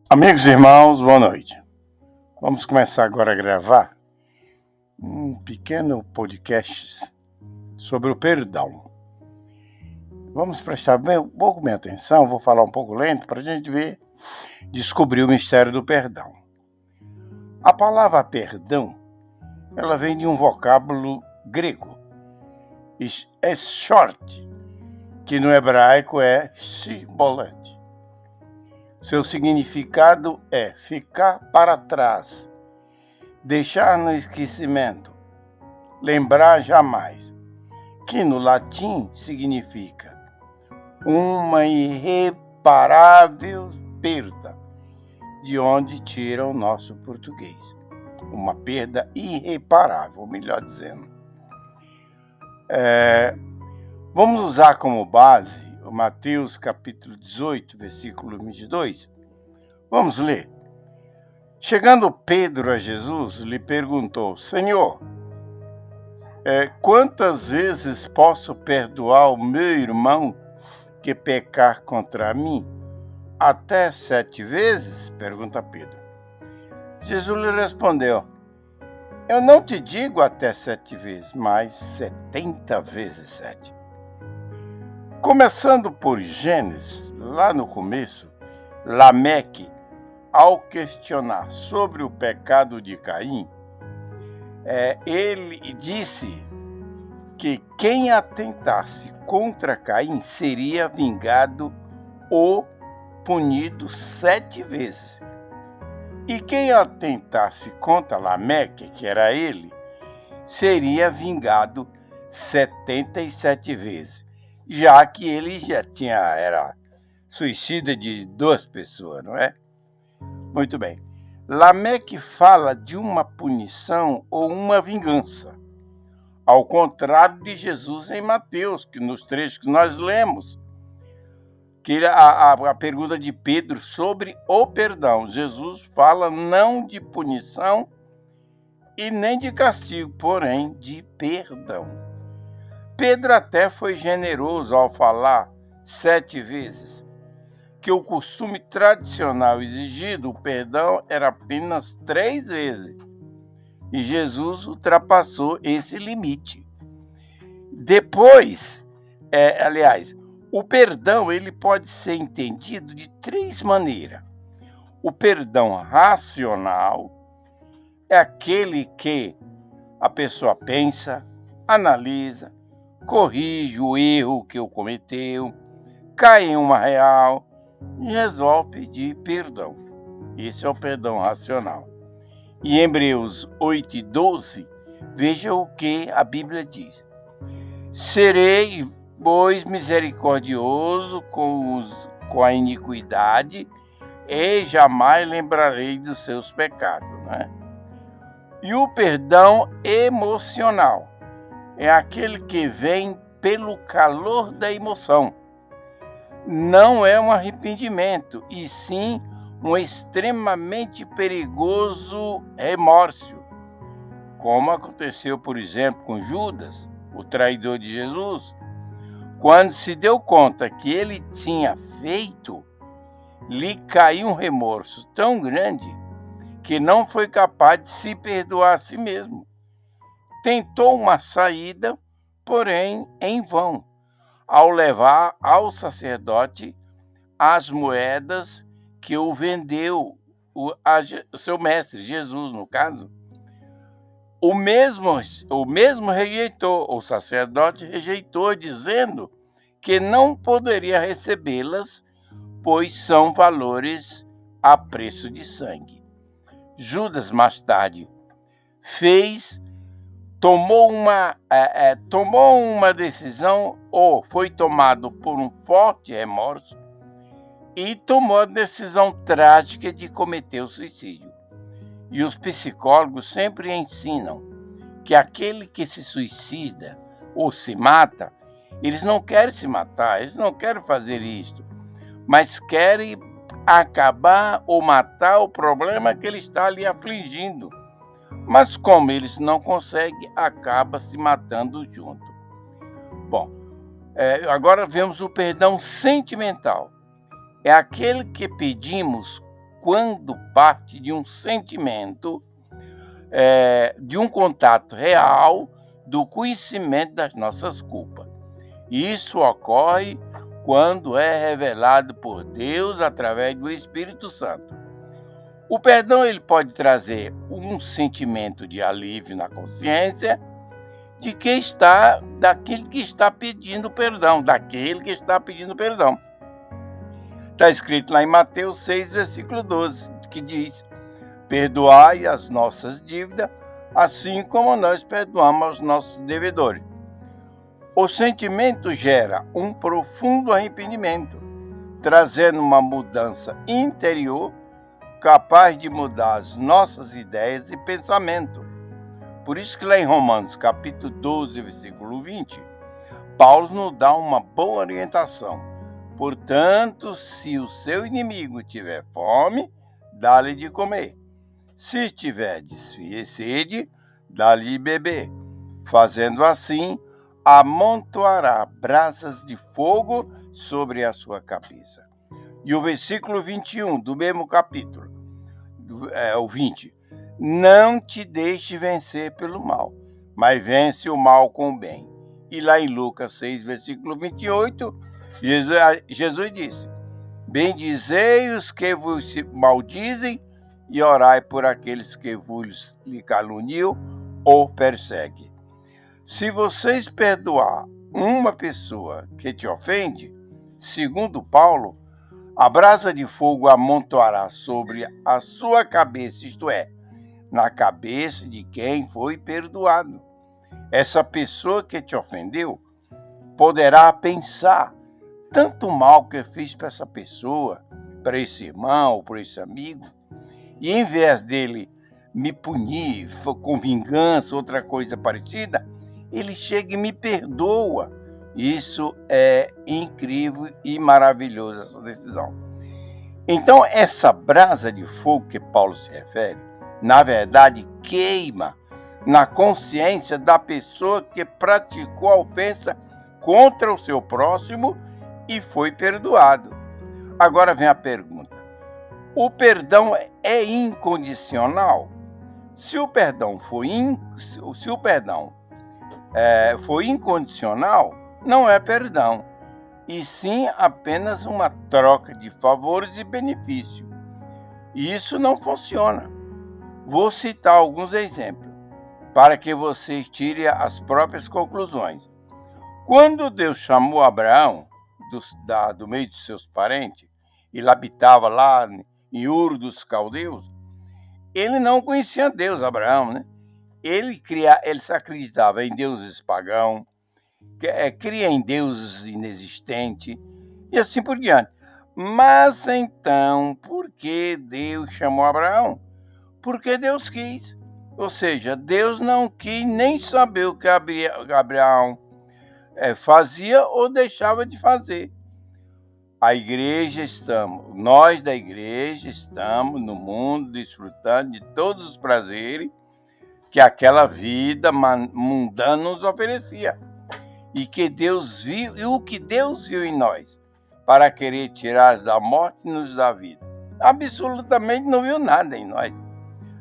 Amigos e irmãos, boa noite. Vamos começar agora a gravar um pequeno podcast sobre o perdão. Vamos prestar um pouco minha atenção, vou falar um pouco lento para a gente descobrir o mistério do perdão. A palavra perdão, ela vem de um vocábulo grego, short, que no hebraico é shibolet. Seu significado é ficar para trás, deixar no esquecimento, lembrar jamais, que no latim significa uma irreparável perda, de onde tira o nosso português. Uma perda irreparável, melhor dizendo. Vamos usar como base o Mateus capítulo 18, versículo 22. Vamos ler. Chegando Pedro a Jesus, lhe perguntou: Senhor, quantas vezes posso perdoar o meu irmão que pecar contra mim? Até 7 vezes? Pergunta Pedro. Jesus lhe respondeu: eu não te digo até 7 vezes, mas 70 vezes 7. Começando por Gênesis, lá no começo, Lameque, ao questionar sobre o pecado de Caim, ele disse que quem atentasse contra Caim seria vingado ou punido 7 vezes. E quem atentasse contra Lameque, que era ele, seria vingado 77 vezes, já que ele era suicida de 2 pessoas, não é? Muito bem. Lameque fala de uma punição ou uma vingança, ao contrário de Jesus em Mateus, que nos trechos que nós lemos, que a pergunta de Pedro sobre o perdão. Jesus fala não de punição e nem de castigo, porém de perdão. Pedro até foi generoso ao falar 7 vezes, que o costume tradicional exigido, o perdão, era apenas 3 vezes. E Jesus ultrapassou esse limite. Depois, o perdão ele pode ser entendido de 3 maneiras. O perdão racional é aquele que a pessoa pensa, analisa, corrige o erro que cometeu, cai em uma real e resolve pedir perdão. Esse é o perdão racional. E em Hebreus 8:12, veja o que a Bíblia diz. Serei, pois, misericordioso com a iniquidade e jamais lembrarei dos seus pecados, né? E o perdão emocional é aquele que vem pelo calor da emoção. Não é um arrependimento, e sim um extremamente perigoso remorso, como aconteceu, por exemplo, com Judas, o traidor de Jesus. Quando se deu conta que ele tinha feito, lhe caiu um remorso tão grande que não foi capaz de se perdoar a si mesmo. Tentou uma saída, porém em vão, ao levar ao sacerdote as moedas que o vendeu, o seu mestre, Jesus, no caso. O mesmo rejeitou, o sacerdote rejeitou, dizendo que não poderia recebê-las, pois são valores a preço de sangue. Judas, mais tarde, tomou uma decisão, ou foi tomado por um forte remorso, e tomou a decisão trágica de cometer o suicídio. E os psicólogos sempre ensinam que aquele que se suicida ou se mata, eles não querem se matar, eles não querem fazer isto, mas querem acabar ou matar o problema que ele está ali afligindo. Mas como eles não conseguem, acaba se matando junto. Bom, agora vemos o perdão sentimental. É aquele que pedimos quando parte de um sentimento, de um contato real do conhecimento das nossas culpas. Isso ocorre quando é revelado por Deus através do Espírito Santo. O perdão ele pode trazer um sentimento de alívio na consciência daquele que está pedindo perdão, Está escrito lá em Mateus 6, versículo 12, que diz: perdoai as nossas dívidas, assim como nós perdoamos aos nossos devedores. O sentimento gera um profundo arrependimento, trazendo uma mudança interior capaz de mudar as nossas ideias e pensamento. Por isso que lá em Romanos, capítulo 12, versículo 20, Paulo nos dá uma boa orientação. Portanto, se o seu inimigo tiver fome, dá-lhe de comer. Se tiver sede, dá-lhe de beber. Fazendo assim, amontoará brasas de fogo sobre a sua cabeça. E o versículo 21 do mesmo capítulo, o 20. Não te deixe vencer pelo mal, mas vence o mal com o bem. E lá em Lucas 6, versículo 28, Jesus disse: bendizei os que vos maldizem e orai por aqueles que vos caluniam ou perseguem. Se vocês perdoar uma pessoa que te ofende, segundo Paulo, a brasa de fogo amontoará sobre a sua cabeça, isto é, na cabeça de quem foi perdoado. Essa pessoa que te ofendeu poderá pensar tanto mal que eu fiz para essa pessoa, para esse irmão, para esse amigo, e em vez dele me punir com vingança, outra coisa parecida, ele chega e me perdoa. Isso é incrível e maravilhoso, essa decisão. Então, essa brasa de fogo que Paulo se refere, na verdade, queima na consciência da pessoa que praticou a ofensa contra o seu próximo e foi perdoado. Agora vem a pergunta: o perdão é incondicional? Se o perdão for incondicional, não é perdão, e sim apenas uma troca de favores e benefícios. E isso não funciona. Vou citar alguns exemplos para que vocês tirem as próprias conclusões. Quando Deus chamou Abraão do meio de seus parentes, ele habitava lá em Ur dos Caldeus, ele não conhecia Deus, Abraão, né? Ele acreditava em deuses pagãos, cria em deuses inexistentes e assim por diante. Mas então, por que Deus chamou Abraão? Porque Deus quis. Ou seja, Deus não quis nem saber o que Abraão fazia ou deixava de fazer. Nós da igreja estamos no mundo desfrutando de todos os prazeres que aquela vida mundana nos oferecia. E que Deus viu, e o que Deus viu em nós, para querer tirar da morte e nos dar vida. Absolutamente não viu nada em nós.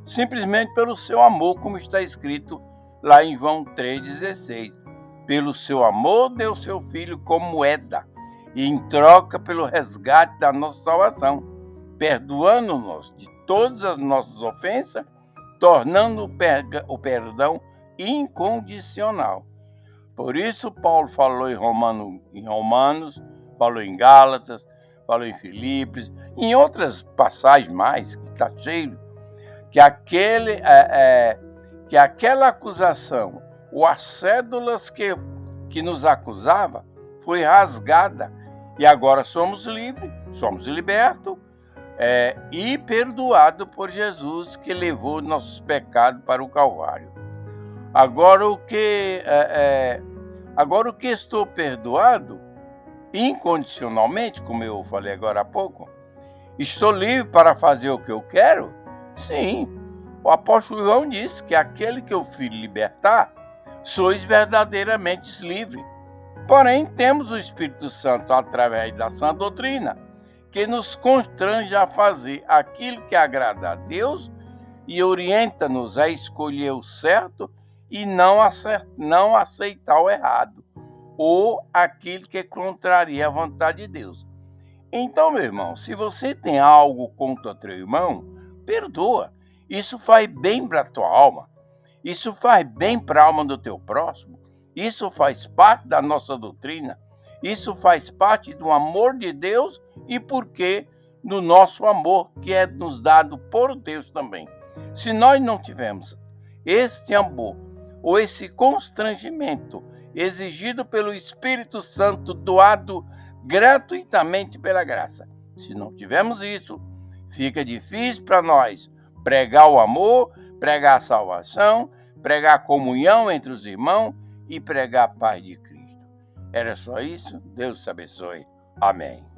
Simplesmente pelo seu amor, como está escrito lá em João 3,16. Pelo seu amor deu seu filho como moeda, e em troca pelo resgate da nossa salvação, perdoando-nos de todas as nossas ofensas, tornando o perdão incondicional. Por isso Paulo falou em Romanos, falou em Gálatas, falou em Filipos, em outras passagens mais, que está cheio, que aquela acusação, ou as cédulas que nos acusava, foi rasgada. E agora somos livres, somos libertos e perdoados por Jesus, que levou nossos pecados para o Calvário. Agora o que estou perdoado incondicionalmente, como eu falei agora há pouco, estou livre para fazer o que eu quero? Sim. O apóstolo João disse que aquele que eu fiz libertar, sois verdadeiramente livres. Porém, temos o Espírito Santo através da sã doutrina, que nos constrange a fazer aquilo que agrada a Deus e orienta-nos a escolher o certo e não aceitar o errado, ou aquilo que contraria a vontade de Deus. Então, meu irmão, se você tem algo contra teu irmão, perdoa. Isso faz bem para a tua alma. Isso faz bem para a alma do teu próximo. Isso faz parte da nossa doutrina. Isso faz parte do amor de Deus e porque do nosso amor que é nos dado por Deus também. Se nós não tivermos este amor ou esse constrangimento exigido pelo Espírito Santo, doado gratuitamente pela graça, se não tivermos isso, fica difícil para nós pregar o amor, pregar a salvação, pregar a comunhão entre os irmãos e pregar a paz de Cristo. Era só isso? Deus te abençoe. Amém.